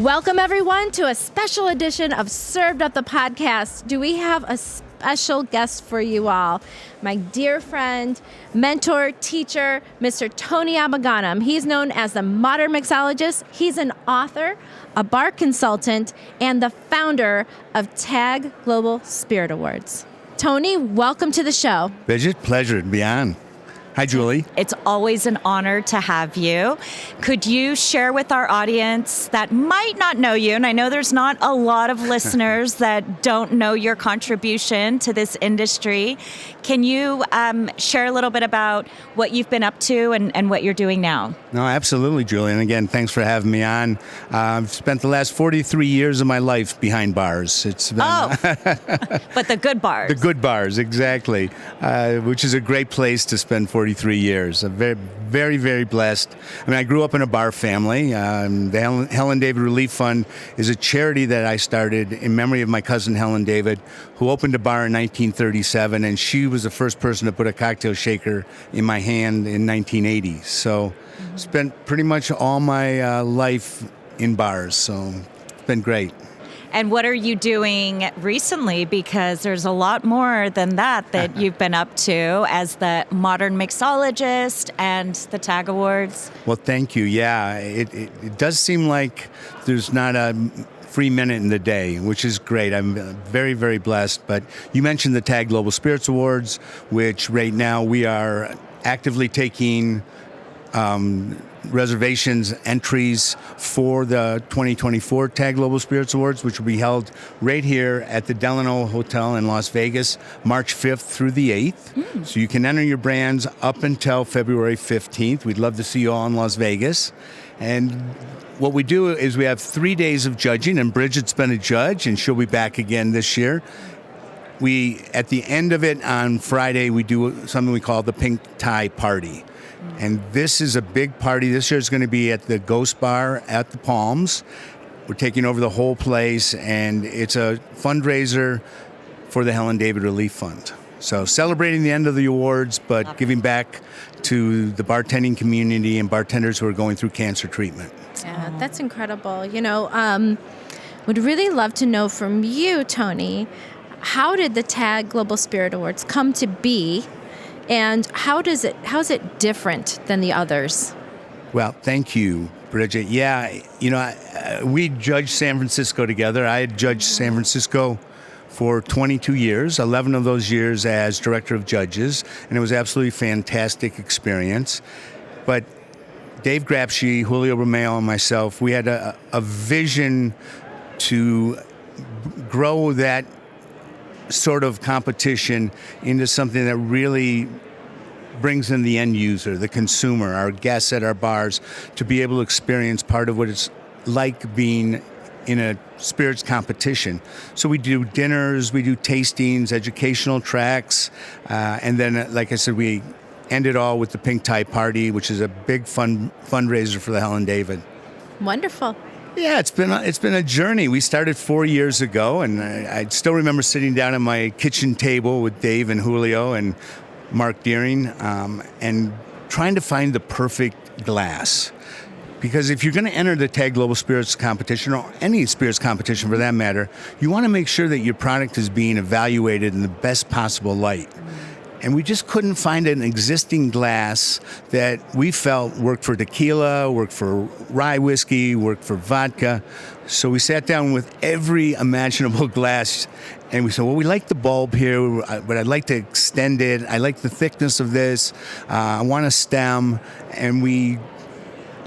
Welcome, everyone, to a special edition of Served Up the Podcast. Do we have a special guest for you all? My dear friend, mentor, teacher, Mr. Tony Abou-Ganim. He's known as the modern mixologist. He's an author, a bar consultant, and the founder of TAG Global Spirit Awards. Tony, welcome to the show. Bridget, pleasure to be on. Hi, Julie. It's always an honor to have you. Could you share with our audience that might not know you, and I know there's not a lot of listeners that don't know your contribution to this industry. Can you share a little bit about what you've been up to and what you're doing now? No, absolutely, Julie. And again, thanks for having me on. I've spent the last 43 years of my life behind bars. It's been, but the good bars. The good bars, exactly, which is a great place to spend 43 years. I'm very, very, very blessed. I mean, I grew up in a bar family. The Helen David Relief Fund is a charity that I started in memory of my cousin Helen David, who opened a bar in 1937, and she was the first person to put a cocktail shaker in my hand in 1980. So spent pretty much all my life in bars, so it's been great. And what are you doing recently? Because there's a lot more than that you've been up to as the modern mixologist and the TAG Awards. Well, thank you. Yeah, it does seem like there's not a free minute in the day, which is great. I'm very, very blessed. But you mentioned the TAG Global Spirits Awards, which right now we are actively taking reservations, entries for the 2024 TAG Global Spirits Awards, which will be held right here at the Delano Hotel in Las Vegas, March 5th through the 8th. So you can enter your brands up until February 15th. We'd love to see you all in Las Vegas. And what we do is we have 3 days of judging, and Bridget's been a judge, and she'll be back again this year. At the end of it on Friday, we do something we call the Pink Tie Party. And this is a big party. This year is going to be at the Ghost Bar at the Palms. We're taking over the whole place, and it's a fundraiser for the Helen David Relief Fund. So celebrating the end of the awards, but giving back to the bartending community and bartenders who are going through cancer treatment. Yeah, that's incredible. You know, would really love to know from you, Tony, how did the TAG Global Spirit Awards come to be? And how's it different than the others? Well, thank you, Bridget. Yeah, you know, we judged San Francisco together. I had judged San Francisco for 22 years, 11 of those years as director of judges, and it was absolutely fantastic experience. But Dave Grapschi, Julio Romeo, and myself, we had a vision to grow that sort of competition into something that really brings in the end user, the consumer, our guests at our bars, to be able to experience part of what it's like being in a spirits competition. So we do dinners, we do tastings, educational tracks, and then, like I said, we end it all with the Pink Tie Party, which is a big fundraiser for the Helen David. Wonderful. Yeah, it's been a journey. We started 4 years ago, and I still remember sitting down at my kitchen table with Dave and Julio and Mark Deering, and trying to find the perfect glass. Because if you're going to enter the TAG Global Spirits competition, or any spirits competition for that matter, you want to make sure that your product is being evaluated in the best possible light. And we just couldn't find an existing glass that we felt worked for tequila, worked for rye whiskey, worked for vodka. So we sat down with every imaginable glass, and we said, well, we like the bulb here, but I'd like to extend it. I like the thickness of this. I want a stem. And we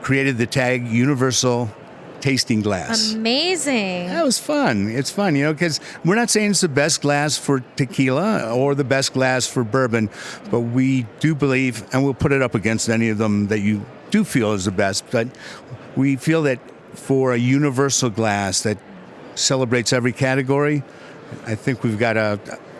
created the TAG Universal Tasting Glass. Amazing. That was fun. It's fun, you know, because we're not saying it's the best glass for tequila or the best glass for bourbon, but we do believe, and we'll put it up against any of them that you do feel is the best, but we feel that for a universal glass that celebrates every category, I think we've got a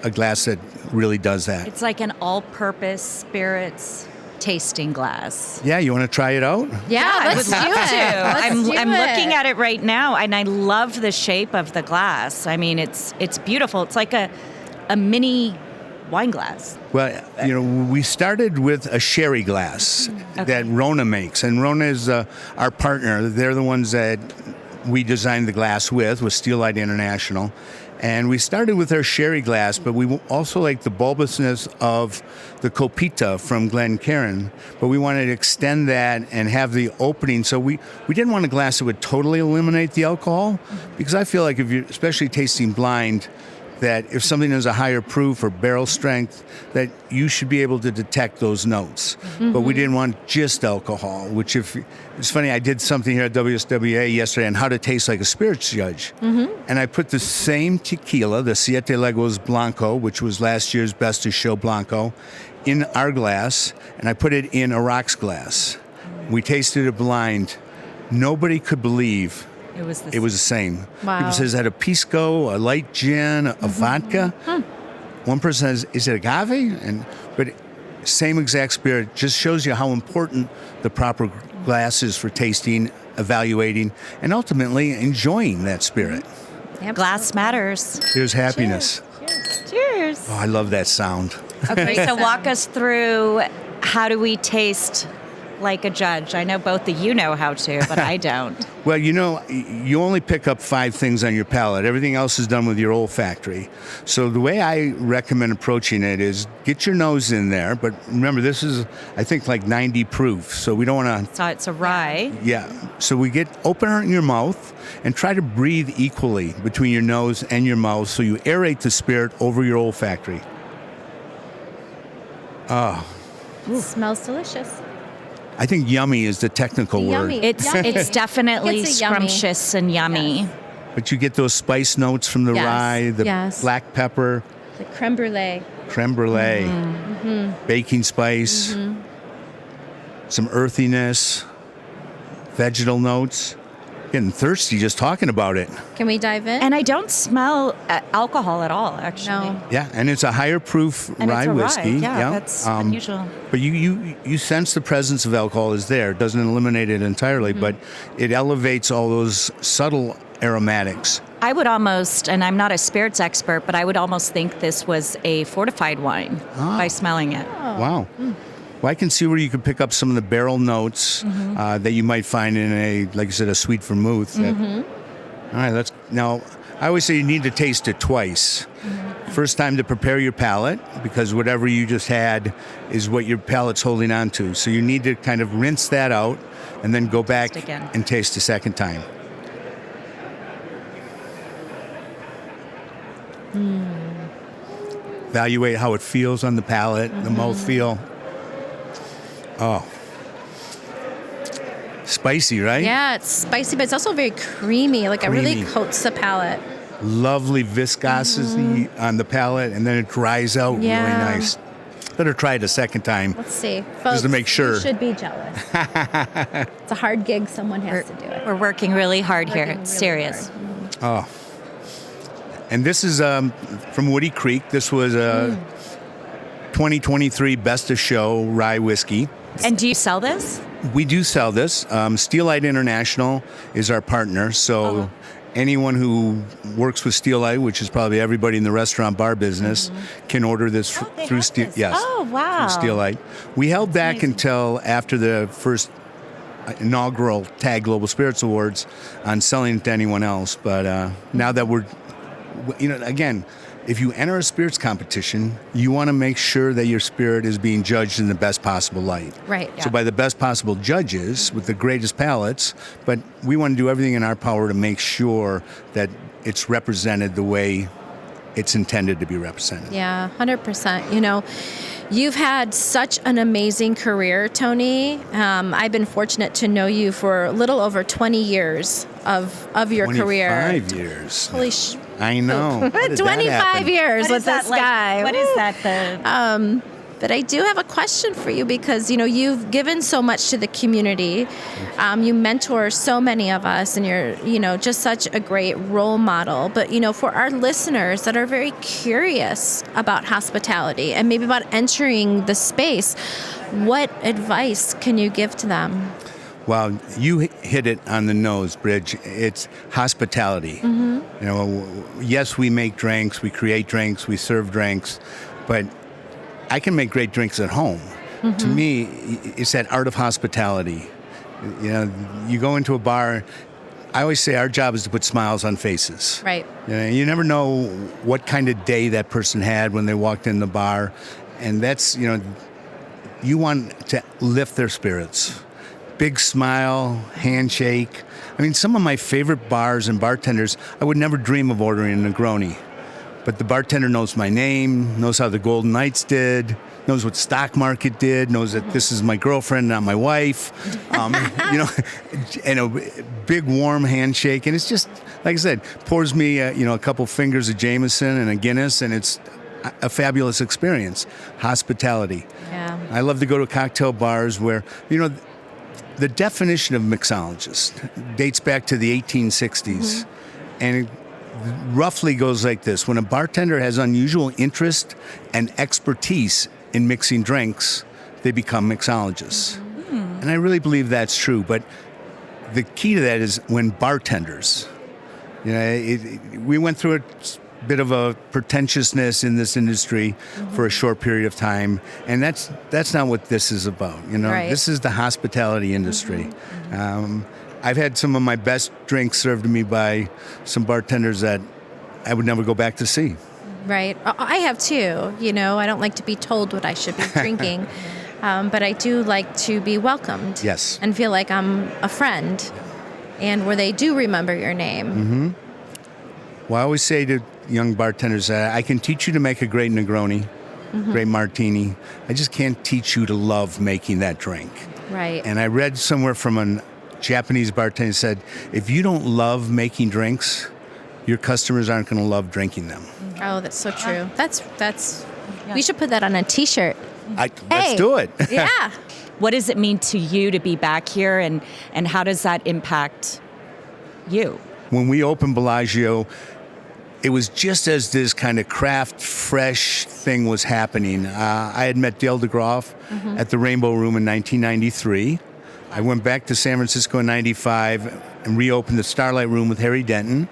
glass that really does that. It's like an all-purpose spirits tasting glass. Yeah, you want to try it out? Yeah, let's do it. I'm looking at it right now, and I love the shape of the glass. I mean, it's beautiful. It's like a mini wine glass. Well, you know, we started with a sherry glass that Rona makes, and Rona is our partner. They're the ones that we designed the glass with Steel Light International. And we started with our sherry glass, but we also like the bulbousness of the Copita from Glencairn. But we wanted to extend that and have the opening. So we didn't want a glass that would totally eliminate the alcohol, because I feel like if you're especially tasting blind, that if something is a higher proof or barrel strength, that you should be able to detect those notes. But we didn't want just alcohol, which it's funny, I did something here at WSWA yesterday on how to taste like a spirits judge. And I put the same tequila, the Siete Legos Blanco, which was last year's Best of Show Blanco, in our glass, and I put it in a rocks glass. We tasted it blind. Nobody could believe it was the same. Wow. People says, is that a pisco, a light gin, a vodka? One person says, is it agave? But same exact spirit. Just shows you how important the proper glass is for tasting, evaluating, and ultimately enjoying that spirit. Glass matters. There's happiness. Cheers. Oh, I love that sound. Okay, so walk us through, how do we taste like a judge? I know both of you know how to, but I don't. Well, you only pick up 5 things on your palate. Everything else is done with your olfactory. So the way I recommend approaching it is get your nose in there. But remember, this is, I think, like 90 proof. So we don't want to... So it's a rye. Yeah. So we open your mouth and try to breathe equally between your nose and your mouth so you aerate the spirit over your olfactory. Oh. It smells delicious. I think yummy is the technical Yummy. word. It's definitely It's a yummy. scrumptious and yummy. Yes. But you get those spice notes from the Yes. rye, the Yes. black pepper, The creme brulee. creme brulee, baking spice, some earthiness, vegetal notes. Getting thirsty just talking about it. Can we dive in? And I don't smell alcohol at all, actually. No. Yeah, and it's a higher proof And rye it's a whiskey. rye. Yeah, that's unusual. But you sense the presence of alcohol is there. It doesn't eliminate it entirely, but it elevates all those subtle aromatics. I would almost, and I'm not a spirits expert, but I would almost think this was a fortified wine by smelling it. Wow. Well, I can see where you could pick up some of the barrel notes that you might find in like I said, a sweet vermouth. All right, now, I always say you need to taste it twice. First time to prepare your palate, because whatever you just had is what your palate's holding on to. So you need to kind of rinse that out and then go back again. and taste a second time. Evaluate how it feels on the palate, the mouthfeel. Oh. Spicy, right? Yeah, it's spicy, but it's also very creamy. Like, it really Creamy. coats the palate. Lovely viscosity on the palate, and then it dries out Yeah. really nice. Better try it a second time. Let's see. Folks, to make sure. You should be jealous. It's a hard gig. Someone has to do it. We're working really hard here. Working It's really serious. hard. Oh. And this is from Woody Creek. This was a 2023 Best of Show rye whiskey. And do you sell this? We do sell this. Steel Light International is our partner. So anyone who works with Steel Light, which is probably everybody in the restaurant bar business, can order this through Steel. Yes. Oh, wow. Through Steel Light. We held back until after the first inaugural TAG Global Spirits Awards on selling it to anyone else. But now that we're, again, if you enter a spirits competition, you want to make sure that your spirit is being judged in the best possible light. Right. So by the best possible judges with the greatest palates, but we want to do everything in our power to make sure that it's represented the way it's intended to be represented. Yeah, 100%. You've had such an amazing career, Tony. I've been fortunate to know you for a little over 20 years of your career. 25 years. Holy I know. How did that 25 happen? years with this guy. What is that? But I do have a question for you because, you've given so much to the community. You mentor so many of us, and you're, just such a great role model. But, for our listeners that are very curious about hospitality and maybe about entering the space, what advice can you give to them? Well, you hit it on the nose, Bridge. It's hospitality. Yes, we make drinks, we create drinks, we serve drinks, but I can make great drinks at home. To me, it's that art of hospitality. You go into a bar, I always say our job is to put smiles on faces. Right. You never know what kind of day that person had when they walked in the bar. And that's, you want to lift their spirits. Big smile, handshake. I mean, some of my favorite bars and bartenders, I would never dream of ordering a Negroni. But the bartender knows my name, knows how the Golden Knights did, knows what stock market did, knows that this is my girlfriend, not my wife. And a big warm handshake. And it's just, like I said, pours me, a couple fingers of Jameson and a Guinness, and it's a fabulous experience. Hospitality. Yeah. I love to go to cocktail bars where, the definition of mixologist dates back to the 1860s. And it roughly goes like this. When a bartender has unusual interest and expertise in mixing drinks, they become mixologists. And I really believe that's true. But the key to that is when bartenders, we went through a bit of a pretentiousness in this industry for a short period of time, and that's not what this is about. Right. This is the hospitality industry. I've had some of my best drinks served to me by some bartenders that I would never go back to see. Right. I have too. I don't like to be told what I should be drinking, but I do like to be welcomed. Yes. And feel like I'm a friend, and where they do remember your name. Well, I always say to young bartenders that I can teach you to make a great Negroni, great martini. I just can't teach you to love making that drink. Right. And I read somewhere from a Japanese bartender said, if you don't love making drinks, your customers aren't going to love drinking them. Oh, that's so true. That's. We should put that on a T-shirt. Let's do it. Yeah. What does it mean to you to be back here, and how does that impact you? When we opened Bellagio, it was just as this kind of craft, fresh thing was happening. I had met Dale DeGroff at the Rainbow Room in 1993. I went back to San Francisco in 95 and reopened the Starlight Room with Harry Denton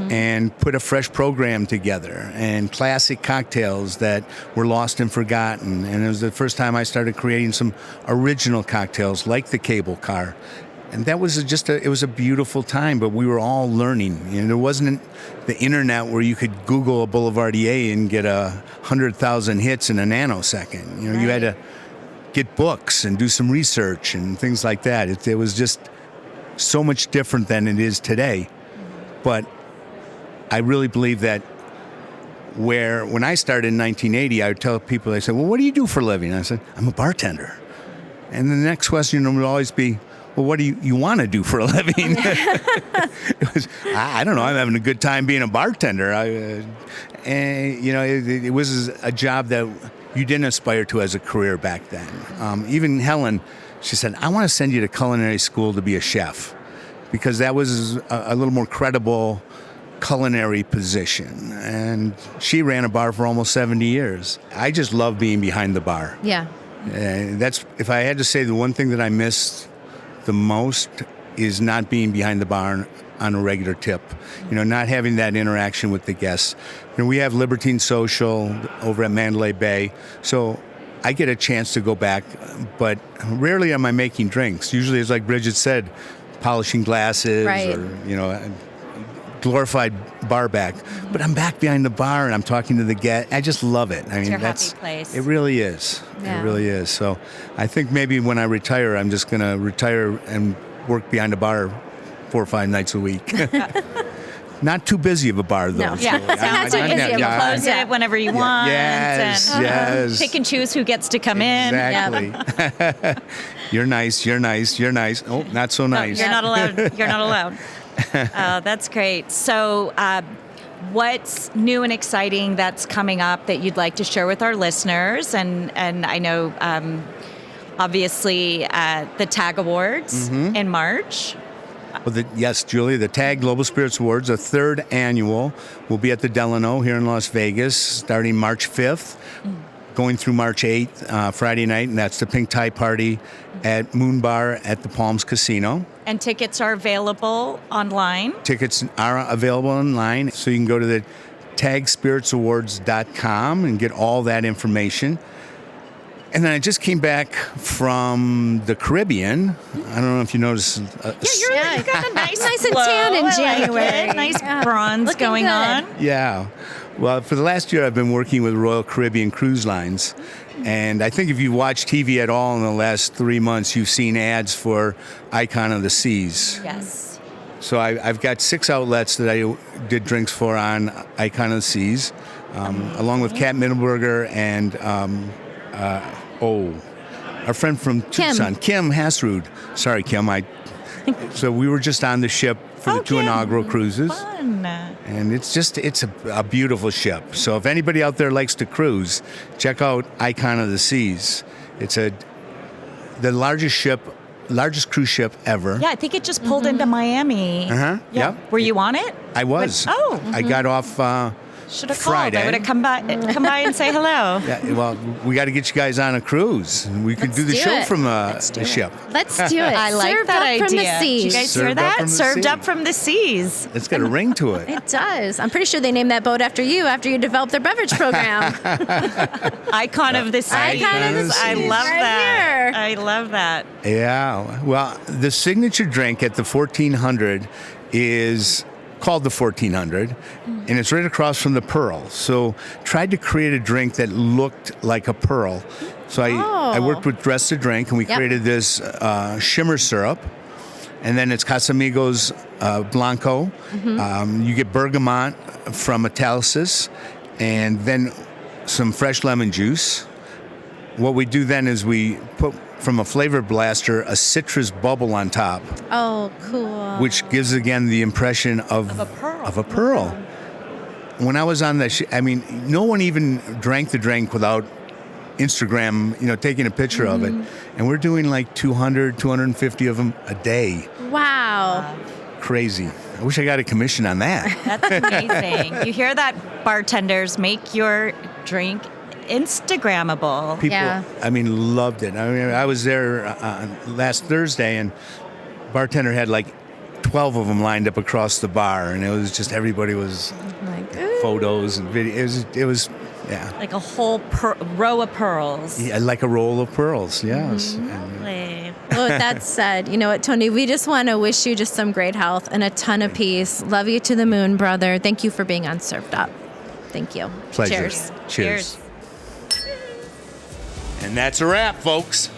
and put a fresh program together and classic cocktails that were lost and forgotten. And it was the first time I started creating some original cocktails like the cable car. And that was it was a beautiful time, but we were all learning. There wasn't the internet where you could Google a Boulevardier and get 100,000 hits in a nanosecond. You had to get books and do some research and things like that. It was just so much different than it is today. But I really believe that when I started in 1980, I would tell people, they said, well, what do you do for a living? I said, I'm a bartender. And the next question would always be, well, what do you want to do for a living? I don't know. I'm having a good time being a bartender. It was a job that you didn't aspire to as a career back then. Even Helen, she said, I want to send you to culinary school to be a chef, because that was a little more credible culinary position. And she ran a bar for almost 70 years. I just love being behind the bar. Yeah. If I had to say the one thing that I missed the most is not being behind the bar on a regular tip, not having that interaction with the guests. We have Libertine Social over at Mandalay Bay, so I get a chance to go back, but rarely am I making drinks. Usually, it's like Bridget said, polishing glasses or, glorified bar back. But I'm back behind the bar and I'm talking to the guest. I just love it. It's your happy place. It really is. Yeah. It really is. So I think maybe when I retire, I'm just going to retire and work behind a bar 4 or 5 nights a week. Not too busy of a bar, though. No. Yeah, so not too busy. You close it whenever you want. Yes, and yes. Pick and choose who gets to come in. Exactly. You're nice. Oh, not so nice. No, you're not allowed. That's great. So what's new and exciting that's coming up that you'd like to share with our listeners? And I know, obviously, the TAG Awards in March. Well, yes, Julie, the TAG Global Spirits Awards, a 3rd annual, will be at the Delano here in Las Vegas starting March 5th, going through March 8th, Friday night, and that's the Pink Tie Party at Moon Bar at the Palms Casino. And tickets are available online? Tickets are available online, so you can go to the tagspiritsawards.com and get all that information. And then I just came back from the Caribbean. I don't know if you noticed. You got a nice and glow. tan in I like January. it. Nice Yeah. bronze Looking going good. on. Yeah. Well, for the last year, I've been working with Royal Caribbean Cruise Lines. And I think if you watch TV at all in the last 3 months, you've seen ads for Icon of the Seas. Yes. So I've got 6 outlets that I did drinks for on Icon of the Seas, along with Kat Middleberger and our friend from Tucson, Kim Hasrud. Sorry, Kim. So we were just on the ship for the 2 inaugural cruises. Fun. And it's a beautiful ship. So if anybody out there likes to cruise, check out Icon of the Seas. It's the largest cruise ship ever. Yeah, I think it just pulled into Miami. Uh-huh. Yeah. Yep. Were you on it? I was. I got off Should have called. Friday. I would have come by and say hello. Yeah, well, we got to get you guys on a cruise. We could do the do show it. from the ship. Let's do it. I like Served that up idea. from the Did seas. you guys Served hear up that? from the Served sea. up from the seas. It's got a ring to it. It does. I'm pretty sure they named that boat after you developed their beverage program. Icon of the seas. Icon of the I seas. love Right that. here. I love that. Yeah. Well, the signature drink at the 1400 is called the 1400, and it's right across from the Pearl. So tried to create a drink that looked like a pearl. So I worked with Dress to Drink, and we created this shimmer syrup. And then it's Casamigos Blanco. You get bergamot from Italysis, and then some fresh lemon juice. What we do then is we put, from a flavor blaster, a citrus bubble on top, Oh, cool. which gives again the impression of a pearl. When I was on the no one even drank the drink without Instagram, taking a picture of it. And we're doing like 200, 250 of them a day. Wow. Crazy. I wish I got a commission on that. That's amazing. You hear that, bartenders? Make your drink Instagrammable. People, loved it. I was there last Thursday, and bartender had like 12 of them lined up across the bar, and it was just everybody was photos and videos. It was Like a whole row of pearls. yeah, like a roll of pearls. Yes. Lovely. Well, with that said, you know what, Tony, we just want to wish you just some great health and a ton of peace. Love you to the moon, brother. Thank you for being on Served Up. Thank you. Pleasure. Cheers. Cheers. And that's a wrap, folks.